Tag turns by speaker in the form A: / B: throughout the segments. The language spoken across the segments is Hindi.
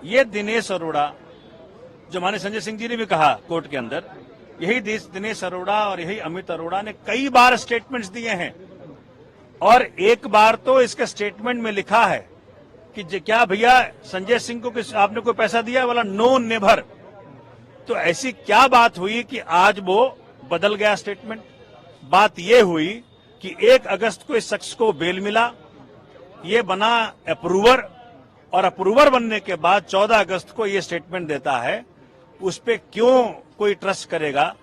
A: ये दिनेश अरोड़ा, जो माने संजय सिंह जी ने भी कहा कोर्ट के अंदर, यही दिनेश अरोड़ा और यही अमित अरोड़ा ने कई बार स्टेटमेंट्स दिए हैं। और एक बार तो इसके स्टेटमेंट में लिखा है कि क्या भैया संजय सिंह को आपने कोई पैसा दिया, वाला नो नेवर। तो ऐसी क्या बात हुई कि आज वो बदल गया स्टेटमेंट? बात ये हुई कि 1 अगस्त को इस शख्स को बेल मिला, ये बना अप्रूवर, और अप्रूवर बनने के बाद 14 अगस्त को ये स्टेटमेंट देता है। उस पे क्यों कोई ट्रस्ट करेगा?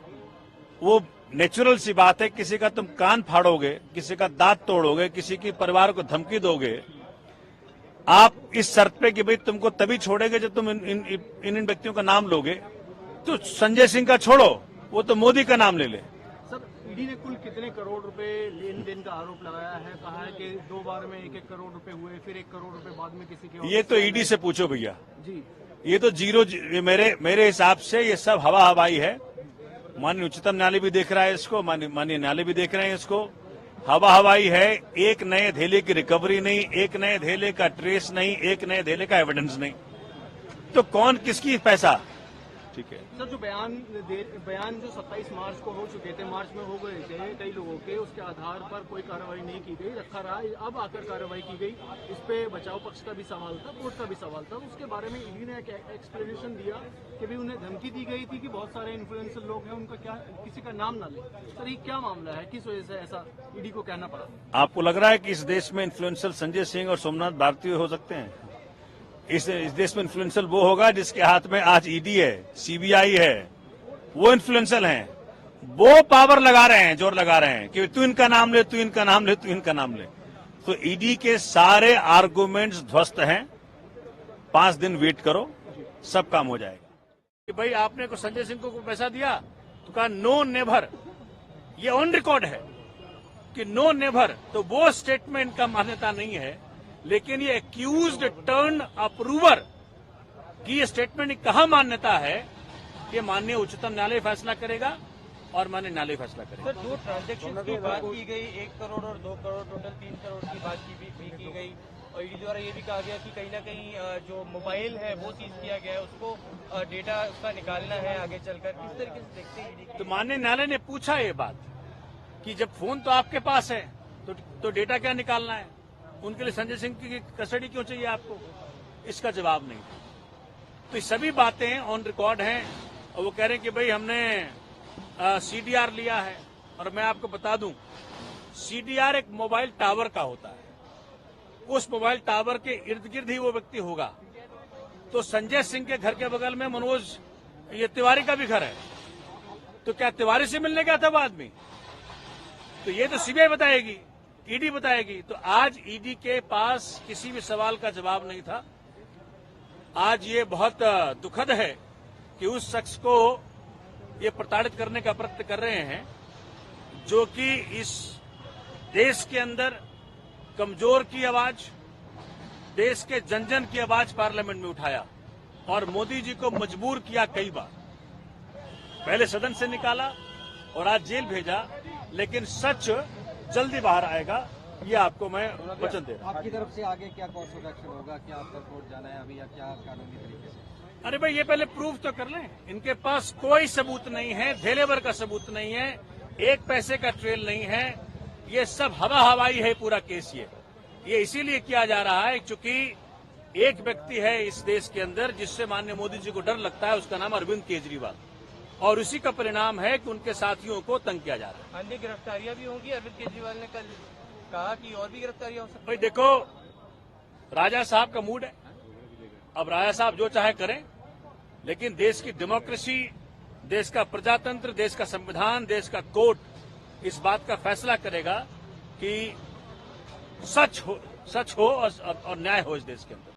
A: वो नेचुरल सी बात है, किसी का तुम कान फाड़ोगे, किसी का दांत तोड़ोगे, किसी की परिवार को धमकी दोगे, आप इस शर्त पे कि भाई तुमको तभी छोड़ेंगे जब तुम इन व्यक्तियों का नाम लोगे। तो संजय सिंह का छोड़ो, वो तो मोदी का नाम ले ले।
B: सर, ईडी ने कुल कितने करोड़ रुपए लेन देन का आरोप लगाया है? कहा है कि 2 बार में 1-1 करोड़ रुपए हुए, फिर 1 करोड़ रुपए बाद में किसी के।
A: ये तो ईडी से पूछो भैया
B: जी।
A: ये तो जीरो, मेरे हिसाब से ये सब हवा हवाई है। माननीय उच्चतम न्यायालय भी देख रहा है इसको, माननीय न्यायालय भी देख रहे हैं इसको। हवा हवाई है, एक नए धेले की रिकवरी नहीं, एक नए धेले का ट्रेस नहीं, एक नए धेले का एविडेंस नहीं। तो कौन किसकी पैसा? ठीक है
B: सर, जो बयान जो 27 मार्च को हो चुके थे, मार्च में हो गए थे कई लोगों के, उसके आधार पर कोई कार्रवाई नहीं की गई, रखा रहा। अब आकर कार्रवाई की गई, इस पे बचाव पक्ष का भी सवाल था, कोर्ट का भी सवाल था। उसके बारे में ईडी ने एक एक्सप्लेनेशन दिया कि भी उन्हें धमकी दी गई थी कि बहुत सारे इन्फ्लुएंसर लोग हैं, उनका क्या किसी का नाम ना ले। सर, ये क्या मामला है, किस वजह से ऐसा ईडी को कहना पड़ा?
A: आपको लग रहा है कि इस देश में इन्फ्लुएंसर संजय सिंह और सोमनाथ भारती हो सकते हैं? इस देश में इन्फ्लुएंसर वो होगा जिसके हाथ में आज ईडी है, सीबीआई है, वो इन्फ्लुएंसर हैं। वो पावर लगा रहे हैं, जोर लगा रहे हैं कि तू इनका नाम ले, तू इनका नाम ले, तू इनका नाम ले। तो ईडी के सारे आर्गुमेंट्स ध्वस्त हैं। 5 दिन वेट करो, सब काम हो जाएगा। कि भाई आपने को संजय सिंह को पैसा दिया, तो कहा नो नेवर। ये ऑन रिकॉर्ड है कि नो नेवर। तो वो स्टेटमेंट का मान्यता नहीं है, लेकिन ये एक्यूज्ड टर्न अप्रूवर की ये स्टेटमेंट की कहां मान्यता है? कि माननीय उच्चतम न्यायालय फैसला करेगा और माननीय न्यायालय फैसला करेगा।
C: सर, 2 ट्रांजेक्शन की बात की गई, 1 करोड़ और 2 करोड़, टोटल 3 करोड़ की बात की गई। और ईडी द्वारा ये भी कहा गया कि कहीं ना कहीं जो मोबाइल है वो सीज किया गया है, उसको डेटा उसका निकालना है आगे चलकर। किस तरीके से देखते हैं ईडी?
A: तो माननीय न्यायालय ने पूछा ये बात कि जब फोन तो आपके पास है तो डेटा क्या निकालना है? उनके लिए संजय सिंह की कस्टडी क्यों चाहिए आपको? इसका जवाब नहीं। तो ये सभी बातें ऑन रिकॉर्ड हैं और वो कह रहे हैं कि भाई हमने सीडीआर लिया है। और मैं आपको बता दूं, सीडीआर एक मोबाइल टावर का होता है। उस मोबाइल टावर के इर्द गिर्द ही वो व्यक्ति होगा। तो संजय सिंह के घर के बगल में मनोज ये तिवारी का भी घर है, तो क्या तिवारी से मिलने गया था वो आदमी? तो ये तो सीबीआई बताएगी, ईडी बताएगी। तो आज ईडी के पास किसी भी सवाल का जवाब नहीं था। आज ये बहुत दुखद है कि उस शख्स को ये प्रताड़ित करने का प्रयत्न कर रहे हैं, जो कि इस देश के अंदर कमजोर की आवाज, देश के जन जन की आवाज पार्लियामेंट में उठाया और मोदी जी को मजबूर किया कई बार। पहले सदन से निकाला और आज जेल भेजा, लेकिन सच जल्दी बाहर आएगा, ये आपको मैं वचन दे रहा हूं।
B: आपकी तरफ से आगे क्या कोर्स ऑफ एक्शन होगा? क्या आपका कोर्ट जाना है अभी, या क्या कानूनी तरीके से?
A: अरे भाई, ये पहले प्रूफ तो कर लें। इनके पास कोई सबूत नहीं है, धेले भर का सबूत नहीं है, 1 पैसे का ट्रेल नहीं है। ये सब हवा हवाई है पूरा केस। ये इसीलिए किया जा रहा है क्योंकि एक व्यक्ति है इस देश के अंदर जिससे माननीय मोदी जी को डर लगता है, उसका नाम अरविंद केजरीवाल। और उसी का परिणाम है कि उनके साथियों को तंग किया जा रहा है।
C: अन्य गिरफ्तारियां भी होंगी? अरविंद केजरीवाल ने कल कहा कि और भी गिरफ्तारियां हो सकती।
A: भाई देखो, राजा साहब का मूड है, अब राजा साहब जो चाहे करें, लेकिन देश की डेमोक्रेसी, देश का प्रजातंत्र, देश का संविधान, देश का कोर्ट इस बात का फैसला करेगा कि सच हो और न्याय हो इस देश के अंदर।